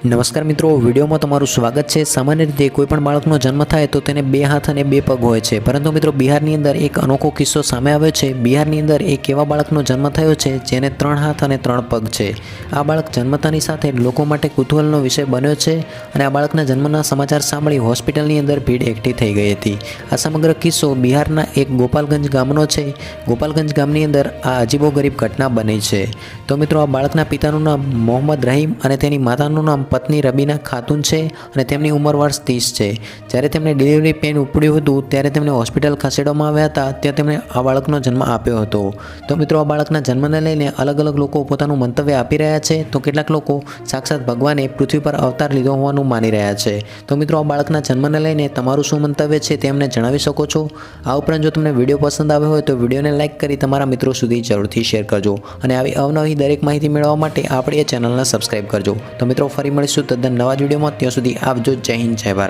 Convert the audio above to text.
નમસ્કાર મિત્રો, વિડીયોમાં તમારું સ્વાગત છે। સામાન્ય રીતે કોઈપણ બાળકનો જન્મ થાય તો તેને 2 હાથ અને 2 પગ હોય છે, પરંતુ મિત્રો બિહારની અંદર એક અનોખો કિસ્સો સામે આવ્યો છે। બિહારની અંદર એક એવા બાળકનો જન્મ થયો છે જેને 3 હાથ અને 3 પગ છે। આ બાળક જન્મતાની સાથે લોકો માટે કુતૂહલનો વિષય બન્યો છે અને આ બાળકના જન્મના સમાચાર સાંભળી હોસ્પિટલની અંદર ભીડ એકઠી થઈ ગઈ હતી। આ સમગ્ર કિસ્સો બિહારના એક ગોપાલગંજ ગામનો છે। ગોપાલગંજ ગામની અંદર આ અજીબોગરીબ ઘટના બની છે। તો મિત્રો, આ બાળકના પિતાનું નામ મોહમ્મદ રહીમ અને તેની માતાનું નામ પત્ની રબીના ખાતુન છે અને તેમની ઉંમર વર્ષ 30 છે। જ્યારે તેમને ડિલિવરી પેન ઉપડ્યું હતું ત્યારે તેમને હોસ્પિટલ ખસેડવામાં આવ્યા હતા, ત્યાં તેમણે આ બાળકનો જન્મ આપ્યો હતો। તો મિત્રો, આ બાળકના જન્મને લઈને અલગ અલગ લોકો પોતાનું મંતવ્ય આપી રહ્યા છે। તો કેટલાક લોકો સાક્ષાત ભગવાને પૃથ્વી પર અવતાર લીધો હોવાનું માની રહ્યા છે। તો મિત્રો, આ બાળકના જન્મને લઈને તમારું શું મંતવ્ય છે તે અમને જણાવી શકો છો। આ ઉપરાંત જો તમને વિડીયો પસંદ આવ્યો હોય તો વિડીયોને લાઇક કરી તમારા મિત્રો સુધી જરૂરથી શેર કરજો અને આવી અવનવી દરેક માહિતી મેળવવા માટે આપણી એ ચેનલને સબસ્ક્રાઇબ કરજો। તો મિત્રો, ફરી મળીશું તદ્દન નવા જ વિડીયોમાં। ત્યાં સુધી આવજો। જય હિન્દ, જય ભારત।